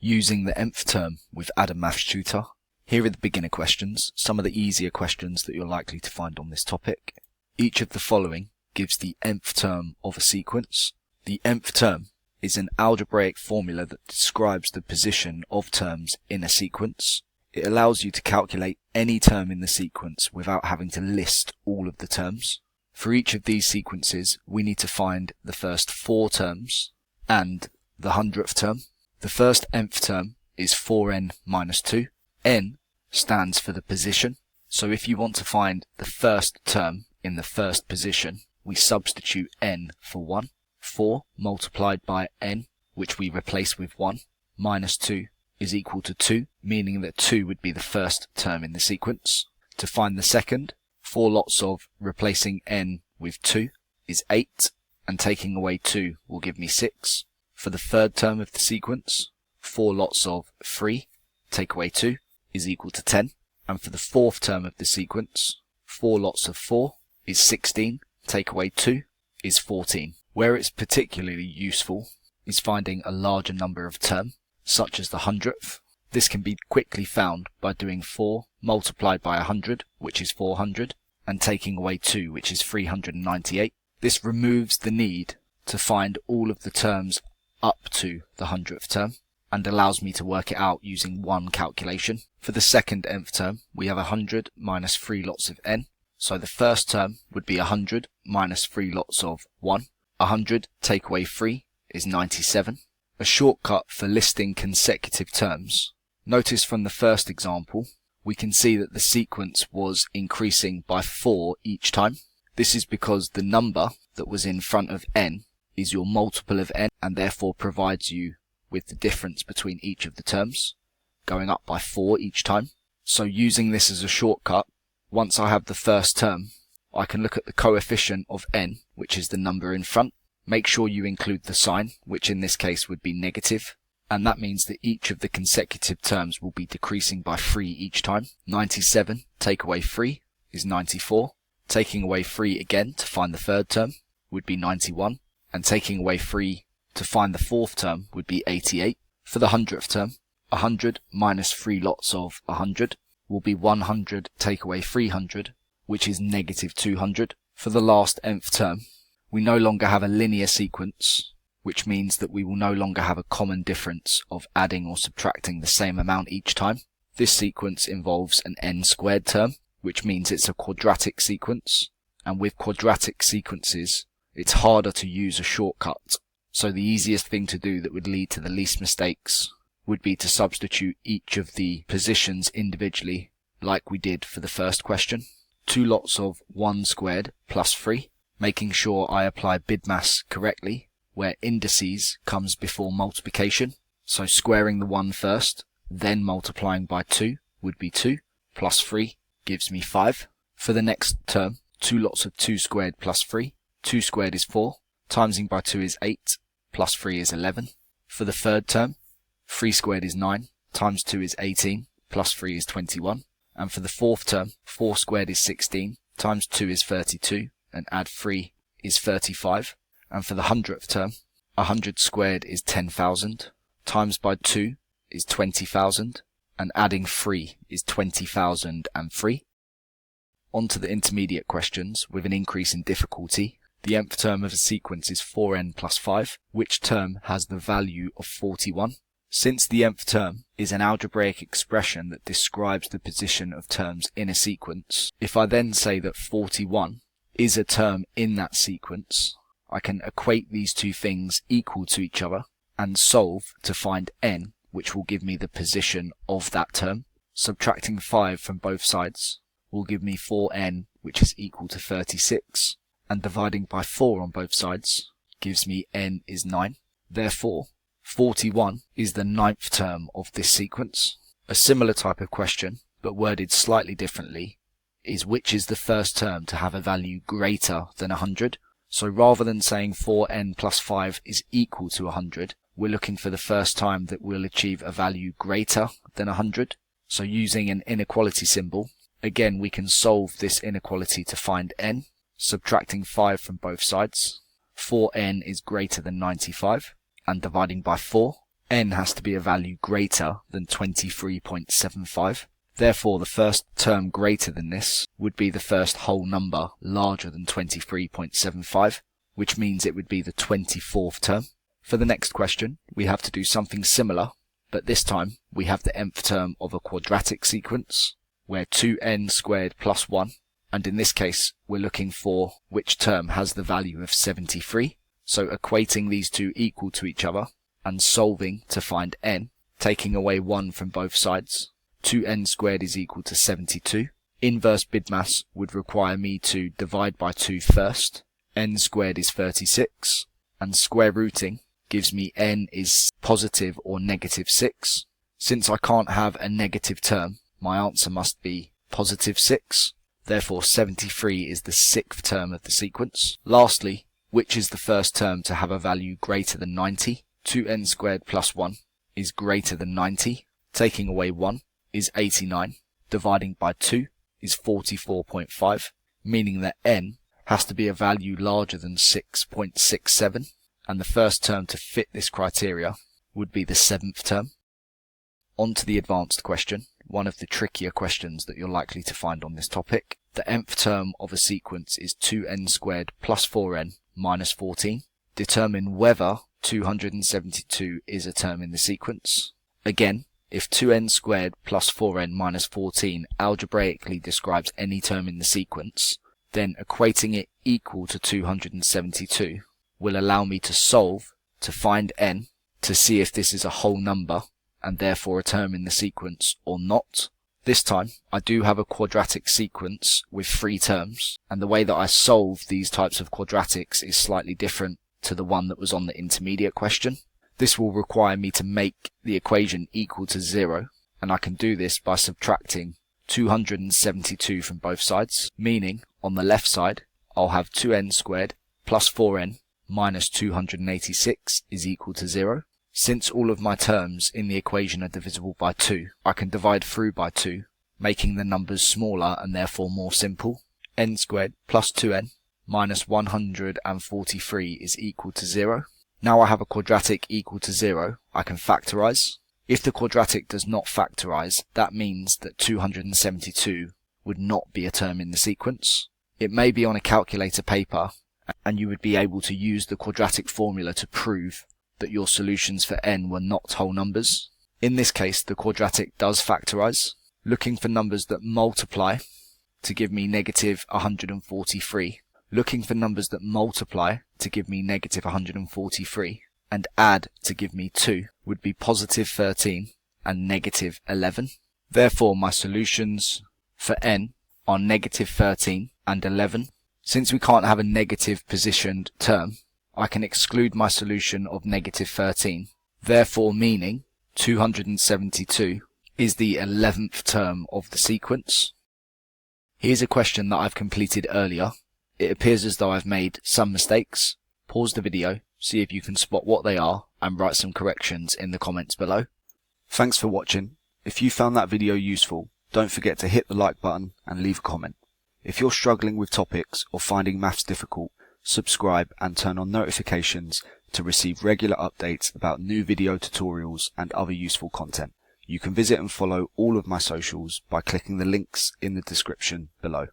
Using the nth term with adamonlinetutoring. Here are the beginner questions, some of the easier questions that you're likely to find on this topic. Each of the following gives the nth term of a sequence. The nth term is an algebraic formula that describes the position of terms in a sequence. It allows you to calculate any term in the sequence without having to list all of the terms. For each of these sequences, we need to find the first 4 terms and the 100th term. The first nth term is 4n minus 2. N stands for the position, so if you want to find the first term in the first position, we substitute n for 1. 4 multiplied by n, which we replace with 1, minus 2 is equal to 2, meaning that 2 would be the first term in the sequence. To find the second, 4 lots of replacing n with 2 is 8, and taking away 2 will give me 6. For the third term of the sequence, 4 lots of 3, take away 2, is equal to 10. And for the fourth term of the sequence, 4 lots of 4 is 16, take away 2 is 14. Where it's particularly useful is finding a larger number of term, such as the 100th. This can be quickly found by doing 4 multiplied by 100, which is 400, and taking away 2, which is 398. This removes the need to find all of the terms up to the 100th term, and allows me to work it out using one calculation. For the second nth term, we have 100 minus 3 lots of n, so the first term would be 100 minus 3 lots of 1. 100 take away 3 is 97. A shortcut for listing consecutive terms. Notice from the first example, we can see that the sequence was increasing by 4 each time. This is because the number that was in front of n is your multiple of n, and therefore provides you with the difference between each of the terms, going up by 4 each time. So using this as a shortcut, once I have the first term, I can look at the coefficient of n, which is the number in front. Make sure you include the sign, which in this case would be negative, and that means that each of the consecutive terms will be decreasing by 3 each time. 97 take away 3 is 94. Taking away 3 again to find the third term would be 91, and taking away 3 to find the fourth term would be 88. For the 100th term, 100 minus 3 lots of 100 will be 100 take away 300, which is negative 200. For the last nth term, we no longer have a linear sequence, which means that we will no longer have a common difference of adding or subtracting the same amount each time. This sequence involves an n squared term, which means it's a quadratic sequence, and with quadratic sequences, it's harder to use a shortcut. So the easiest thing to do that would lead to the least mistakes would be to substitute each of the positions individually, like we did for the first question. 2 lots of 1 squared plus 3, making sure I apply BIDMAS correctly, where indices comes before multiplication. So squaring the 1 first, then multiplying by 2 would be 2, plus 3 gives me 5. For the next term, 2 lots of 2 squared plus 3, 2 squared is 4, timesing by 2 is 8, plus 3 is 11. For the third term, 3 squared is 9, times 2 is 18, plus 3 is 21. And for the fourth term, 4 squared is 16, times 2 is 32, and add 3 is 35. And for the 100th term, 100 squared is 10,000, times by 2 is 20,000, and adding 3 is 20,003. On to the intermediate questions with an increase in difficulty. The nth term of a sequence is 4n plus 5, which term has the value of 41. Since the nth term is an algebraic expression that describes the position of terms in a sequence, if I then say that 41 is a term in that sequence, I can equate these two things equal to each other and solve to find n, which will give me the position of that term. Subtracting 5 from both sides will give me 4n, which is equal to 36, and dividing by 4 on both sides gives me n is 9. Therefore, 41 is the 9th term of this sequence. A similar type of question, but worded slightly differently, is which is the first term to have a value greater than 100. So rather than saying 4n plus 5 is equal to 100, we're looking for the first time that we'll achieve a value greater than 100. So using an inequality symbol, again we can solve this inequality to find n, subtracting 5 from both sides. 4n is greater than 95, and dividing by 4, n has to be a value greater than 23.75. Therefore, the first term greater than this would be the first whole number larger than 23.75, which means it would be the 24th term. For the next question, we have to do something similar, but this time we have the nth term of a quadratic sequence, where 2n squared plus 1, and in this case we're looking for which term has the value of 73. So equating these two equal to each other and solving to find n, taking away 1 from both sides, 2n squared is equal to 72. Inverse BIDMAS would require me to divide by 2 first. N squared is 36, and square rooting gives me n is positive or negative 6. Since I can't have a negative term, my answer must be positive 6. Therefore 73 is the 6th term of the sequence. Lastly, which is the first term to have a value greater than 90? 2n squared plus 1 is greater than 90. Taking away 1 is 89. Dividing by 2 is 44.5, meaning that n has to be a value larger than 6.67, and the first term to fit this criteria would be the 7th term. On to the advanced question, one of the trickier questions that you're likely to find on this topic. The nth term of a sequence is 2n squared plus 4n minus 14. Determine whether 272 is a term in the sequence. Again, if 2n squared plus 4n minus 14 algebraically describes any term in the sequence, then equating it equal to 272 will allow me to solve to find n to see if this is a whole number and therefore a term in the sequence or not. This time I do have a quadratic sequence with 3 terms, and the way that I solve these types of quadratics is slightly different to the one that was on the intermediate question. This will require me to make the equation equal to 0, and I can do this by subtracting 272 from both sides, meaning on the left side I'll have 2n squared plus 4n minus 286 is equal to 0. Since all of my terms in the equation are divisible by 2, I can divide through by 2, making the numbers smaller and therefore more simple. N squared plus 2n minus 143 is equal to 0. Now I have a quadratic equal to 0, I can factorize. If the quadratic does not factorize, that means that 272 would not be a term in the sequence. It may be on a calculator paper, and you would be able to use the quadratic formula to prove that your solutions for n were not whole numbers. In this case, the quadratic does factorize. Looking for numbers that multiply to give me negative 143. Looking for numbers that multiply to give me negative 143 and add to give me 2 would be positive 13 and negative 11. Therefore, my solutions for n are negative 13 and 11. Since we can't have a negative positioned term, I can exclude my solution of negative 13, therefore meaning 272 is the 11th term of the sequence. Here's a question that I've completed earlier. It appears as though I've made some mistakes. Pause the video, see if you can spot what they are, and write some corrections in the comments below. Thanks for watching. If you found that video useful, don't forget to hit the like button and leave a comment. If you're struggling with topics or finding maths difficult, subscribe and turn on notifications to receive regular updates about new video tutorials and other useful content. You can visit and follow all of my socials by clicking the links in the description below.